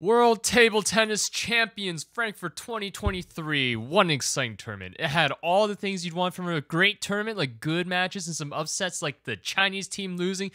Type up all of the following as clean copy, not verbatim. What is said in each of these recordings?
World Table Tennis Champions Frankfurt 2023. What an exciting tournament. It had all the things you'd want from a great tournament, like good matches and some upsets like the Chinese team losing,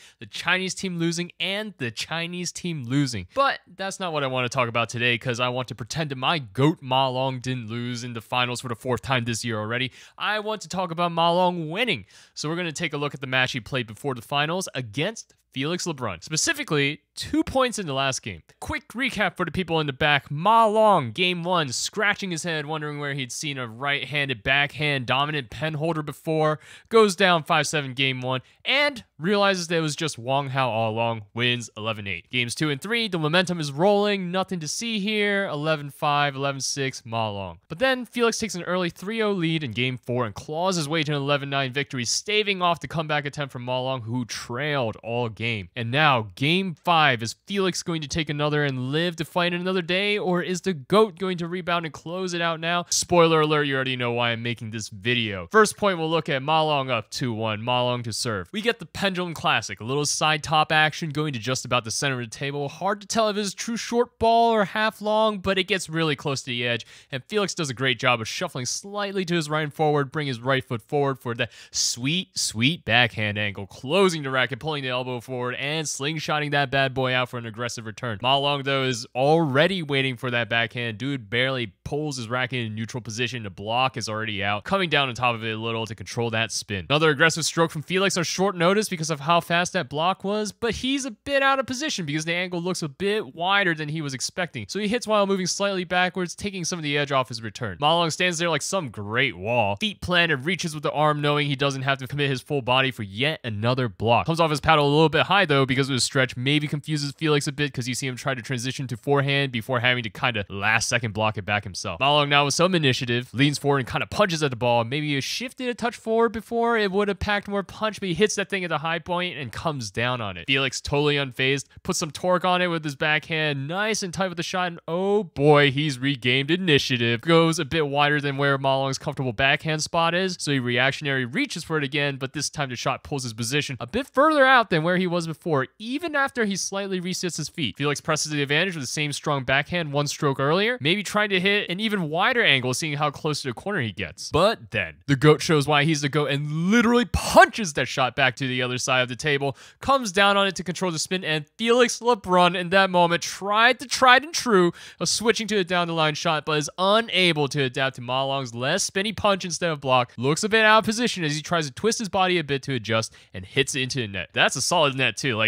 and the Chinese team losing. But that's not what I want to talk about today, because I want to pretend that my GOAT Ma Long didn't lose in the finals for the fourth time this year already. I want to talk about Ma Long winning. So we're going to take a look at the match he played before the finals against Felix Lebrun. Specifically, 2 points in the last game. Quick recap for the people in the back. Ma Long, game 1, scratching his head, wondering where he'd seen a right-handed backhand dominant pen holder before, goes down 5-7 game 1, and realizes that it was just Wang Hao all along, wins 11-8. Games 2 and 3, the momentum is rolling, nothing to see here, 11-5, 11-6, Ma Long. But then Felix takes an early 3-0 lead in game 4 and claws his way to an 11-9 victory, staving off the comeback attempt from Ma Long, who trailed all game. And now, game 5, is Felix going to take another and live to fight another day, or is the GOAT going to rebound and close it out now? Spoiler alert, you already know why I'm making this video. First point, we'll look at Ma Long up 2-1, Ma Long to serve. We get the pendulum classic, a little side top action going to just about the center of the table. Hard to tell if it's true short ball or half long, but it gets really close to the edge, and Felix does a great job of shuffling slightly to his right and forward, bring his right foot forward for the sweet backhand angle, closing the racket, pulling the elbow forward, and slingshotting that bad boy out for an aggressive return. Ma Long, though, is already waiting for that backhand. Dude barely pulls his racket in neutral position. The block is already out, coming down on top of it a little to control that spin. Another aggressive stroke from Felix on short notice because of how fast that block was, but he's a bit out of position because the angle looks a bit wider than he was expecting. So he hits while moving slightly backwards, taking some of the edge off his return. Ma Long stands there like some great wall. Feet planted, reaches with the arm, knowing he doesn't have to commit his full body for yet another block. Comes off his paddle a little bit high, though, because of his stretch. Maybe confuses Felix a bit because you see him try to transition to forehand before having to kind of last second block it back himself. Ma Long now with some initiative, leans forward and kind of punches at the ball. Maybe he shifted a touch forward before, it would have packed more punch, but he hits that thing at the high point and comes down on it. Felix totally unfazed, puts some torque on it with his backhand, nice and tight with the shot, and oh boy, he's regained initiative. Goes a bit wider than where Ma Long's comfortable backhand spot is, so he reactionary reaches for it again, but this time the shot pulls his position a bit further out than where he was before, even after he slightly resets his feet. Felix presses the advantage with the same strong backhand one stroke earlier, maybe trying to hit an even wider angle, seeing how close to the corner he gets. But then, the GOAT shows why he's the GOAT and literally punches that shot back to the other side of the table, comes down on it to control the spin, and Felix Lebrun in that moment tried the tried and true of switching to a down the line shot, but is unable to adapt to Ma Long's less spinny punch instead of block. Looks a bit out of position as he tries to twist his body a bit to adjust and hits it into the net. That's a solid net too.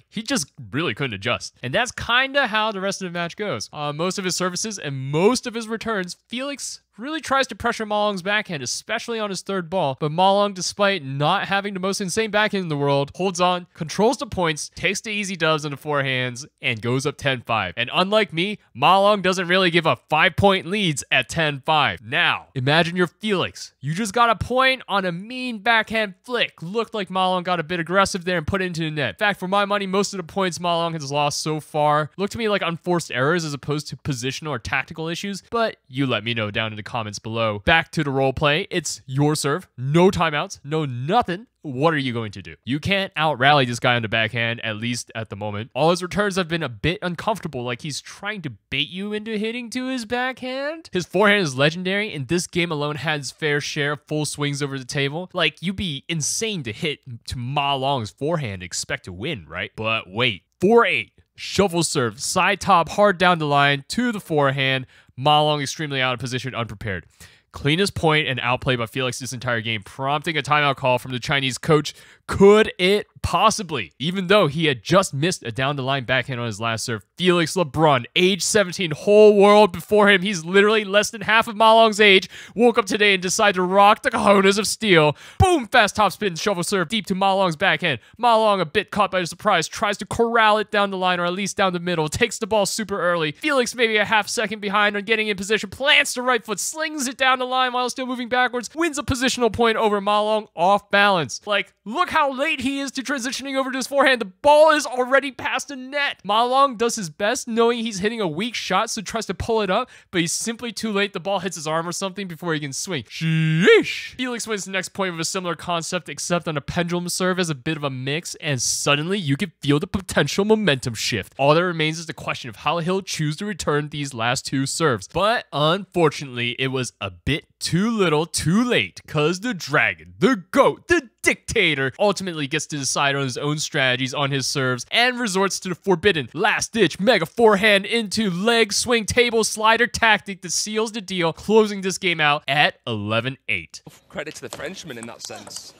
He just really couldn't adjust. And that's kind of how the rest of the match goes. Most of his services and most of his returns, Felix really tries to pressure Ma Long's backhand, especially on his third ball, but Ma Long, despite not having the most insane backhand in the world, holds on, controls the points, takes the easy dubs on the forehands, and goes up 10-5. And unlike me, Ma Long doesn't really give up 5-point leads at 10-5. Now, imagine you're Felix. You just got a point on a mean backhand flick. Looked like Ma Long got a bit aggressive there and put it into the net. In fact, for my money, most of the points Ma Long has lost so far look to me like unforced errors as opposed to positional or tactical issues, but you let me know down in the comments below. Back to the role play. It's your serve. No timeouts. No nothing. What are you going to do? You can't out-rally this guy on the backhand, at least at the moment. All his returns have been a bit uncomfortable, like he's trying to bait you into hitting to his backhand. His forehand is legendary, and this game alone had his fair share of full swings over the table. Like, you'd be insane to hit to Ma Long's forehand and expect to win, right? But wait. 4-8. Shuffle serve. Side top, hard down the line to the forehand. Ma Long extremely out of position, unprepared. Cleanest point and outplay by Felix this entire game, prompting a timeout call from the Chinese coach. Could it possibly? Even though he had just missed a down-the-line backhand on his last serve, Felix Lebrun, age 17, whole world before him, he's literally less than half of Ma Long's age, woke up today and decided to rock the cojones of steel. Boom, fast topspin, shovel serve deep to Ma Long's backhand. Ma Long, a bit caught by surprise, tries to corral it down the line or at least down the middle, takes the ball super early. Felix maybe a half second behind on getting in position, plants the right foot, slings it down the line while still moving backwards, wins a positional point over Ma Long off balance. Like, look how late he is to transitioning over to his forehand. The ball is already past the net. Ma Long does his best, knowing he's hitting a weak shot, so tries to pull it up, but he's simply too late. The ball hits his arm or something before he can swing. Sheesh. Felix wins the next point with a similar concept, except on a pendulum serve as a bit of a mix, and suddenly you can feel the potential momentum shift. All that remains is the question of how he'll choose to return these last two serves. But unfortunately, it was a bit too little too late, cause the dragon, the GOAT, the dictator ultimately gets to decide on his own strategies on his serves and resorts to the forbidden last-ditch mega forehand into leg swing table slider tactic that seals the deal, closing this game out at 11-8. Credit to the Frenchman in that sense.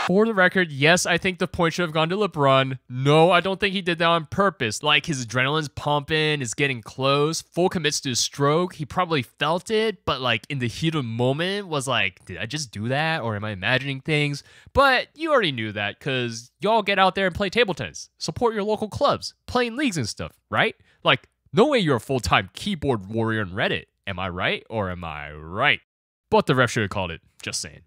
For the record, yes, I think the point should have gone to Lebrun. No, I don't think he did that on purpose. Like, his adrenaline's pumping, is getting close, full commits to his stroke. He probably felt it, but like in the heat of the moment was like, did I just do that? Or am I imagining things? But you already knew that because y'all get out there and play table tennis. Support your local clubs, playing leagues and stuff, right? Like, no way you're a full-time keyboard warrior on Reddit. Am I right or am I right? But the ref should have called it. Just saying.